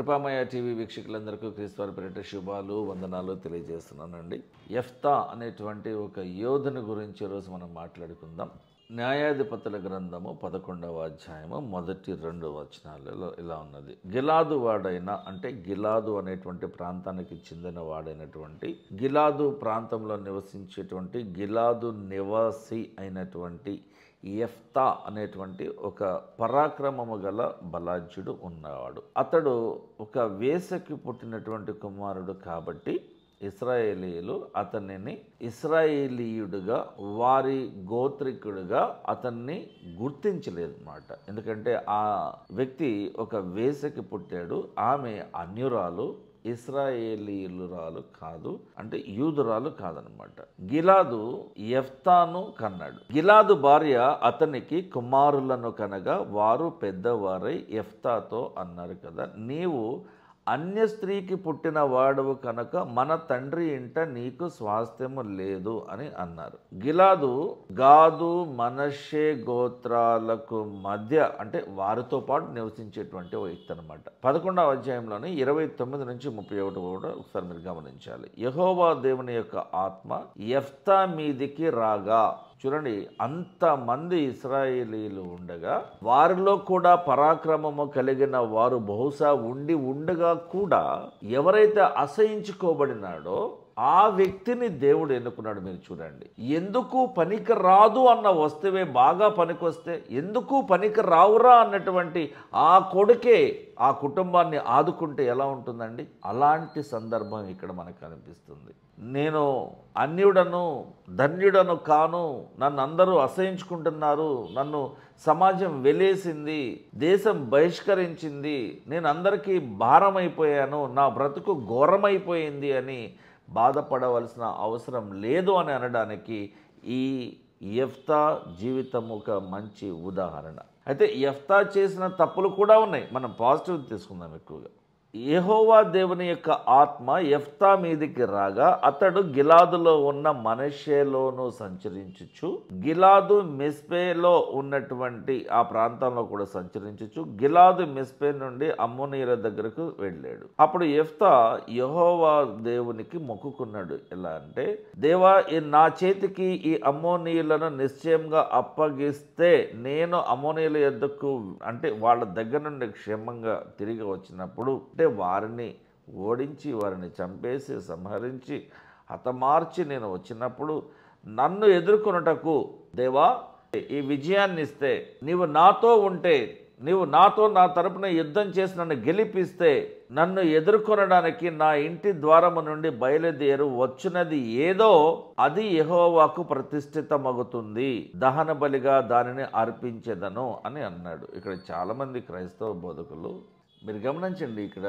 కృపామయ TV వీక్షకులందరికీ క్రీస్తువారి పేరిట శుభాలు వందనాలు తెలియజేస్తున్నానండి. యెఫ్తా అనేటువంటి ఒక యోధుని గురించి ఈరోజు మనం మాట్లాడుకుందాం. న్యాయాధిపతుల గ్రంథము 11వ అధ్యాయము మొదటి 2 వచనాలలో ఇలా ఉన్నది. గిలాదు వాడైన అంటే గిలాదు అనేటువంటి ప్రాంతానికి చెందిన వాడైనటువంటి గిలాదు ప్రాంతంలో నివసించేటువంటి గిలాదు నివాసి అయినటువంటి యెఫ్తా అనేటువంటి ఒక పరాక్రమము గల బలాఢ్యుడు ఉన్నవాడు. అతడు ఒక వేసకి పుట్టినటువంటి కుమారుడు కాబట్టి ఇశ్రాయేలీయులు అతనిని ఇశ్రాయేలీయుడిగా వారి గోత్రికుడిగా అతన్ని గుర్తించలేదు అన్నమాట. ఎందుకంటే ఆ వ్యక్తి ఒక వేసకి పుట్టాడు, ఆమె అన్యురాలు, ఇశ్రాయేలీయురాలు కాదు, అంటే యూదురాలు కాదనమాట. గిలాదు యెఫ్తాను కన్నాడు. గిలాదు భార్య అతనికి కుమారులను కనగా వారు పెద్దవారై యెఫ్తాతో అన్నారు కదా, నీవు అన్య స్త్రీకి పుట్టిన వాడవు కనుక మన తండ్రి ఇంట నీకు స్వాస్థ్యము లేదు అని అన్నారు. గిలాదు గాదు మనష్షే గోత్రాలకు మధ్య అంటే వారితో పాటు నివసించేటువంటి ఓ వ్యక్తి అనమాట. 11వ అధ్యాయంలోని 29 నుంచి 31 కూడా ఒకసారి మీరు గమనించాలి. యెహోవా దేవుని యొక్క ఆత్మ యెఫ్తా మీదికి రాగా, చూడండి, అంతమంది ఇశ్రాయేలీలు ఉండగా వారిలో కూడా పరాక్రమము కలిగిన వారు బహుశా ఉండగా కూడా ఎవరైతే అసహించుకోబడినాడో ఆ వ్యక్తిని దేవుడు ఎన్నుకున్నాడు. మీరు చూడండి, ఎందుకు పనికి రాదు అన్న వస్తువే బాగా పనికొస్తే ఎందుకు పనికి రావురా అన్నటువంటి ఆ కొడుకే ఆ కుటుంబాన్ని ఆదుకుంటే ఎలా ఉంటుందండి? అలాంటి సందర్భం ఇక్కడ మనకు కనిపిస్తుంది. నేను అన్యుడను ధన్యుడను కాను, నన్ను అందరూ అసహించుకుంటున్నారు, నన్ను సమాజం వెలేసింది, దేశం బహిష్కరించింది, నేను అందరికీ భారమైపోయాను, నా బ్రతుకు ఘోరమైపోయింది అని బాధపడవలసిన అవసరం లేదు అని అనడానికి ఈ యెఫ్తా జీవితం ఒక మంచి ఉదాహరణ. అయితే యెఫ్తా చేసిన తప్పులు కూడా ఉన్నాయి, మనం పాజిటివ్ తీసుకుందాం ఎక్కువగా. యెహోవా దేవుని యొక్క ఆత్మ యెఫ్తా మీదికి రాగా అతడు గిలాదులో ఉన్న మనష్షేలోను సంచరించుచు గిలాదు మిస్పేలో ఉన్నటువంటి ఆ ప్రాంతంలో కూడా సంచరించుచు గిలాదు మిస్పే నుండి అమ్మోనీయుల దగ్గరకు వెళ్ళాడు. అప్పుడు యెఫ్తా యెహోవా దేవునికి మొక్కుకున్నాడు. ఎలా అంటే, దేవా, నా చేతికి ఈ అమ్మోనీయులను నిశ్చయంగా అప్పగిస్తే నేను అమ్మోనీయుల యొద్దకు అంటే వాళ్ళ దగ్గర నుండి క్షేమంగా తిరిగి వచ్చినప్పుడు, అంటే వారిని ఓడించి వారిని చంపేసి సంహరించి హతమార్చి నేను వచ్చినప్పుడు నన్ను ఎదుర్కొనుటకు దేవా ఈ విజయాన్ని ఇస్తే, నీవు నాతో ఉంటే, నీవు నాతో నా తరపున యుద్ధం చేసి నన్ను గెలిపిస్తే, నన్ను ఎదుర్కొనడానికి నా ఇంటి ద్వారము నుండి బయలుదేరు వచ్చున్నది ఏదో అది యెహోవాకు ప్రతిష్ఠితమగుతుంది, దహన బలిగా దానిని అర్పించెదను అని అన్నాడు. ఇక్కడ చాలామంది క్రైస్తవ బోధకులు మీరు గమనించండి, ఇక్కడ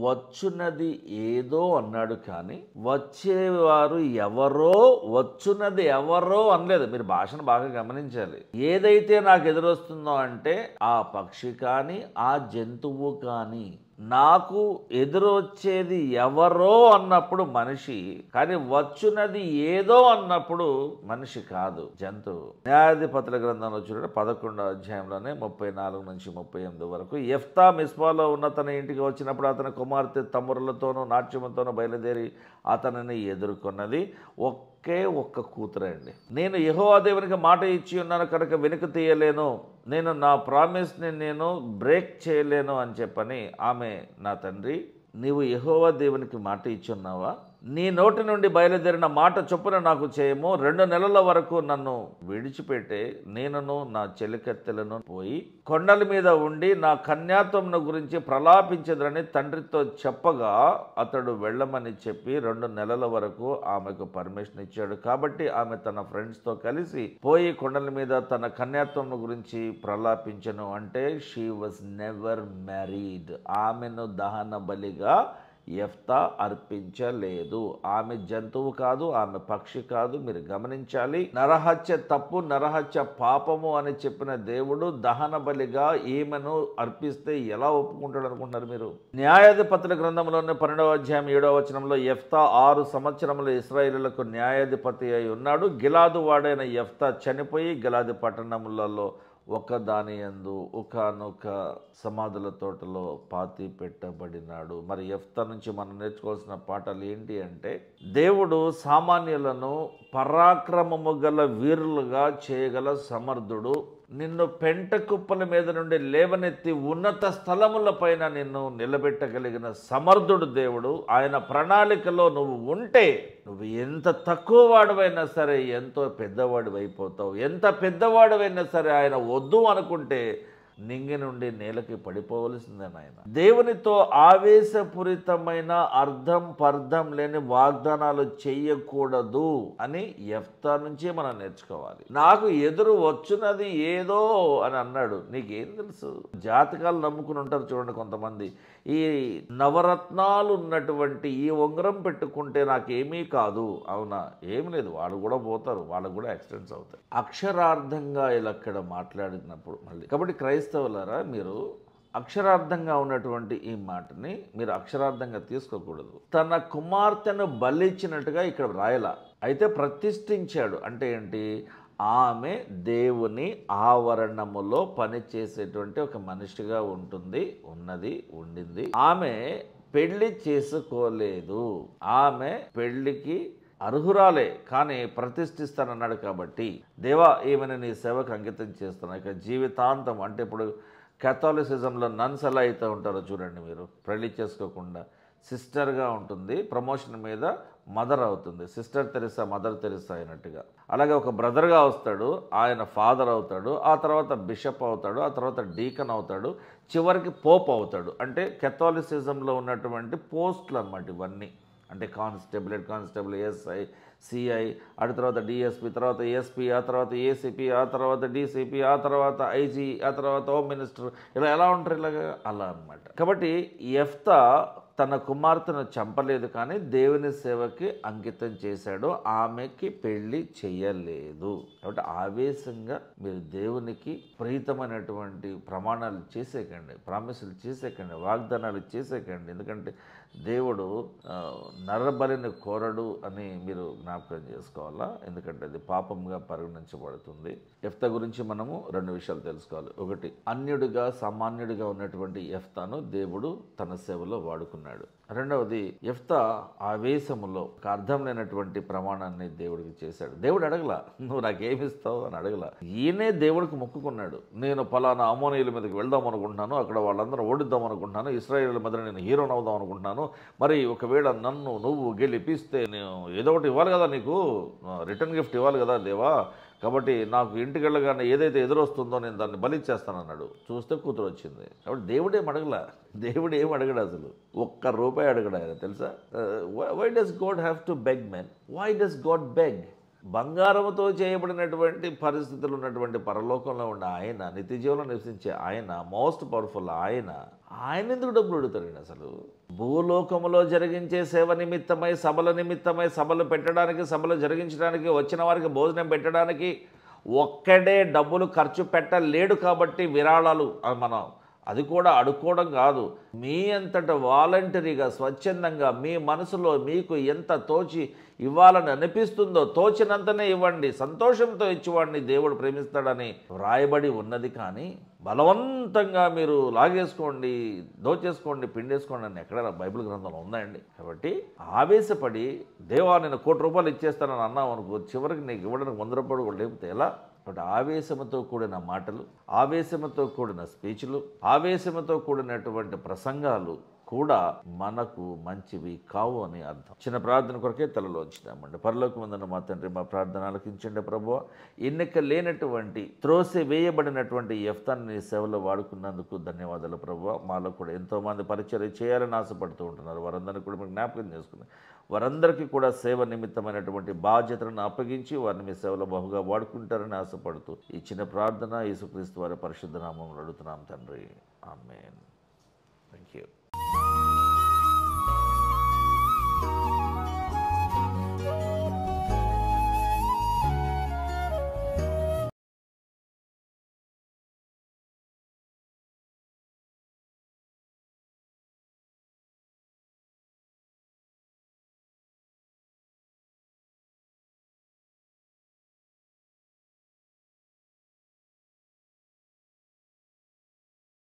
వచ్చున్నది ఏదో అన్నాడు కానీ వచ్చేవారు ఎవరో, వచ్చున్నది ఎవరో అనలేదు. మీరు భాషను బాగా గమనించాలి. ఏదైతే నాకు ఎదురొస్తుందో అంటే ఆ పక్షి కానీ ఆ జంతువు కానీ, నాకు ఎదురొచ్చేది ఎవరో అన్నప్పుడు మనిషి, కానీ వచ్చున్నది ఏదో అన్నప్పుడు మనిషి కాదు, జంతువు. న్యాయాధిపతుల గ్రంథంలో చూడండి 11వ అధ్యాయంలోనే 34 నుంచి 38 వరకు. యెఫ్తా మిస్పాలో ఉన్న తన ఇంటికి వచ్చినప్పుడు అతని కుమార్తె తమ్మురులతోనూ నాట్యముతోనూ బయలుదేరి అతనిని ఎదుర్కొన్నది. ఒకే ఒక్క కూతురండి. నేను యెహోవా దేవునికి మాట ఇచ్చి ఉన్నాను కనుక వెనుక తీయలేను, నేను నా ప్రామిస్ని నేను బ్రేక్ చేయలేను అని చెప్పని ఆమె, నా తండ్రి, నీవు యెహోవా దేవునికి మాట ఇచ్చి ఉన్నావా? నీ నోటి నుండి బయలుదేరిన మాట చొప్పున నాకు చేయము. 2 నెలల వరకు నన్ను విడిచిపెట్టే, నేనును నా చెలికత్తెలను పోయి కొండల మీద ఉండి నా కన్యాత్వమును గురించి ప్రలాపించదని తండ్రితో చెప్పగా అతడు వెళ్ళమని చెప్పి 2 నెలల వరకు ఆమెకు పర్మిషన్ ఇచ్చాడు. కాబట్టి ఆమె తన ఫ్రెండ్స్తో కలిసి పోయి కొండల మీద తన కన్యాత్వమును గురించి ప్రలాపించను. అంటే షీ వాజ్ నెవర్ మ్యారీడ్. ఆమెను దహన బలిగా యెఫ్తా అర్పించలేదు. ఆమె జంతువు కాదు, ఆమె పక్షి కాదు. మీరు గమనించాలి, నరహత్య తప్పు, నరహత్య పాపము అని చెప్పిన దేవుడు దహన బలిగా ఈమెను అర్పిస్తే ఎలా ఒప్పుకుంటాడు అనుకుంటున్నారు మీరు? న్యాయాధిపతుల గ్రంథంలోని 12వ అధ్యాయం 7వ వచనంలో యెఫ్తా 6 సంవత్సరములు ఇశ్రాయేలులకు న్యాయాధిపతి అయి ఉన్నాడు. గిలాదు వాడైన యెఫ్తా చనిపోయి గిలాదు పట్టణములలో ఒకదాని యందు ఒకానొక సమాధుల తోటలో పాతి పెట్టబడినాడు. మరి యెఫ్తా నుంచి మనం నేర్చుకోవాల్సిన పాఠాలు ఏంటి అంటే, దేవుడు సామాన్యులను పరాక్రమము గల వీరులుగా చేయగల సమర్థుడు. నిన్ను పెంట కుప్పల మీద నుండి లేవనెత్తి ఉన్నత స్థలముల పైన నిన్ను నిలబెట్టగలిగిన సమర్థుడు దేవుడు. ఆయన ప్రణాళికలో నువ్వు ఉంటే నువ్వు ఎంత తక్కువ వాడివైనా సరే ఎంతో పెద్దవాడివి అయిపోతావు. ఎంత పెద్దవాడివైనా సరే ఆయన వద్దు అనుకుంటే నింగి నుండి నేలకి పడిపోవలసిందే నాయన. దేవునితో ఆవేశపూరితమైన అర్థం పర్థం లేని వాగ్దానాలు చెయ్యకూడదు అని యెఫ్తా నుంచి మనం నేర్చుకోవాలి. నాకు ఎదురు వచ్చున్నది ఏదో అని అన్నాడు. నీకేం తెలుసు? జాతకాలు నమ్ముకుని ఉంటారు చూడండి కొంతమంది. ఈ నవరత్నాలు ఉన్నటువంటి ఈ ఉంగరం పెట్టుకుంటే నాకేమీ కాదు. అవునా? ఏమి లేదు, వాళ్ళు కూడా పోతారు, వాళ్ళకు కూడా యాక్సిడెంట్స్ అవుతాయి. అక్షరార్థంగా ఇలా ఇక్కడ మాట్లాడినప్పుడు మళ్ళీ కాబట్టి క్రైస్తవులారా, మీరు అక్షరార్థంగా ఉన్నటువంటి ఈ మాటని మీరు అక్షరార్థంగా తీసుకోకూడదు. తన కుమార్తెను బలిచ్చినట్టుగా ఇక్కడ రాయలా, అయితే ప్రతిష్ఠించాడు. అంటే ఏంటి? ఆమె దేవుని ఆవరణములో పనిచేసేటువంటి ఒక మనిషిగా ఉండింది. ఆమె పెళ్లి చేసుకోలేదు, ఆమె పెళ్లికి అర్హురాలే, కానీ ప్రతిష్ఠిస్తానన్నాడు. కాబట్టి దేవా, ఈమెను నీ సేవకు అంకితం చేస్తున్నా. ఇక జీవితాంతం అంటే ఇప్పుడు కేథాలిసిజంలో నన్స్ ఎలా అయితే ఉంటారో చూడండి, మీరు పెళ్లి చేసుకోకుండా సిస్టర్గా ఉంటుంది, ప్రమోషన్ మీద మదర్ అవుతుంది. సిస్టర్ తెరిసా మదర్ తెరిసా అయినట్టుగా. అలాగే ఒక బ్రదర్గా వస్తాడు, ఆయన ఫాదర్ అవుతాడు, ఆ తర్వాత బిషప్ అవుతాడు, ఆ తర్వాత డీకన్ అవుతాడు, చివరికి పోప్ అవుతాడు. అంటే కేథాలిసిజంలో ఉన్నటువంటి పోస్టులు అన్నమాట ఇవన్నీ. అంటే constable, head constable, SI, CI, ఆ తర్వాత డిఎస్పి, తర్వాత ఎస్పీ, ఆ తర్వాత ఏసీపీ, ఆ తర్వాత డీసీపీ, ఆ తర్వాత ఐజీ, ఆ తర్వాత హోమ్ మినిస్టర్, ఇలా ఎలా ఉంటారు? ఇలాగా అలా అన్నమాట. కాబట్టి యెఫ్తా తన కుమార్తెను చంపలేదు, కానీ దేవుని సేవకి అంకితం చేశాడు. ఆమెకి పెళ్లి చెయ్యలేదు. కాబట్టి ఆవేశంగా మీరు దేవునికి ప్రీతమైనటువంటి ప్రమాణాలు చేసేకండి, ప్రామిసులు చేసేకండి, వాగ్దానాలు చేసేకండి. ఎందుకంటే దేవుడు నరబలిని కోరడు అని మీరు జ్ఞాపకం చేసుకోవాలా. ఎందుకంటే అది పాపంగా పరిగణించబడుతుంది. యెఫ్తా గురించి మనము 2 విషయాలు తెలుసుకోవాలి. ఒకటి, అన్యుడిగా సామాన్యుడిగా ఉన్నటువంటి యెఫ్తాను దేవుడు తన సేవలో వాడుకున్నాడు. రెండవది, యెఫ్తా ఆవేశములో ఒక అర్థం లేనటువంటి ప్రమాణాన్ని దేవుడికి చేశాడు. దేవుడు అడగలా, నువ్వు నాకేమిస్తావు అని అడగలా. ఈయనే దేవుడికి మొక్కుకున్నాడు. నేను పలానా అమోనీయుల మీదకి వెళ్దాం అనుకుంటున్నాను, అక్కడ వాళ్ళందరూ ఓడిద్దాం అనుకుంటున్నాను, ఇశ్రాయేలు మధ్య నేను హీరోని అవుదాం అనుకుంటున్నాను. మరి ఒకవేళ నన్ను నువ్వు గెలిపిస్తే నేను ఏదో ఒకటి ఇవ్వాలి కదా, నీకు రిటర్న్ గిఫ్ట్ ఇవ్వాలి కదా దేవా. కాబట్టి నాకు ఇంటికి వెళ్ళగానే ఏదైతే ఎదురొస్తుందో నేను దాన్ని బలిచ్చేస్తానన్నాడు. చూస్తే కూతురు వచ్చింది. కాబట్టి దేవుడేం అడగలా, దేవుడు ఏం అడగడు, అసలు ₹1 అడగడు ఆయన, తెలుసా? Why does God have to beg men? Why does God beg? బంగారంతో చేయబడినటువంటి పరిస్థితులు ఉన్నటువంటి పరలోకంలో ఉన్న ఆయన, నిత్యజీవంలో నివసించే ఆయన, మోస్ట్ పవర్ఫుల్ ఆయన ఎందుకు డబ్బులు అడుగుతాడండి? అసలు భూలోకములో జరిగించే సేవ నిమిత్తమై, సభల నిమిత్తమై, సభలు పెట్టడానికి, సభలు జరిగించడానికి, వచ్చిన వారికి భోజనం పెట్టడానికి ఒక్కడే డబ్బులు ఖర్చు పెట్టలేడు. కాబట్టి విరాళాలు మనం అది కూడా అడుక్కోవడం కాదు, మీ అంతట వాలంటరీగా స్వచ్ఛందంగా మీ మనసులో మీకు ఎంత తోచి ఇవ్వాలని అనిపిస్తుందో తోచినంతనే ఇవ్వండి, సంతోషంతో ఇచ్చివాడిని దేవుడు ప్రేమిస్తాడని వ్రాయబడి ఉన్నది. కానీ బలవంతంగా మీరు లాగేసుకోండి, దోచేసుకోండి, పిండేసుకోండి అని ఎక్కడ బైబిల్ గ్రంథంలో ఉందండి? కాబట్టి ఆవేశపడి దేవా నేను ₹1 ఇచ్చేస్తానని అన్నావు అనుకో, చివరికి నీకు ఇవ్వడానికి ₹100 కూడా లేకపోతే ఎలా? కాబట్టి ఆవేశంతో కూడిన మాటలు, ఆవేశంతో కూడిన స్పీచ్లు, ఆవేశంతో కూడినటువంటి ప్రసంగాలు కూడా మనకు మంచివి కావు అని అర్థం. చిన్న ప్రార్థన కొరకే తలలో ఉంచుదామండి. పరలోకమందున్న మా తండ్రి, మా ప్రార్థన ఆలకించండి ప్రభువా. ఎన్నిక లేనటువంటి, త్రోసి వేయబడినటువంటి యెఫ్తాను నీ సేవలో వాడుకున్నందుకు ధన్యవాదాలు ప్రభువా. మాలో కూడా ఎంతోమంది పరిచర్య చేయాలని ఆశపడుతూ ఉంటున్నారు. వారందరినీ కూడా మీరు జ్ఞాపకం చేసుకుని వారందరికీ కూడా సేవ నిమిత్తమైనటువంటి బాధ్యతలను అప్పగించి వారిని మీ సేవలో బహుగా వాడుకుంటారని ఆశపడుతూ ఈ చిన్న ప్రార్థన యేసుక్రీస్తు వారి పరిశుద్ధ నామములో అడుగుతున్నాం తండ్రి. ఆమేన్. Thank you.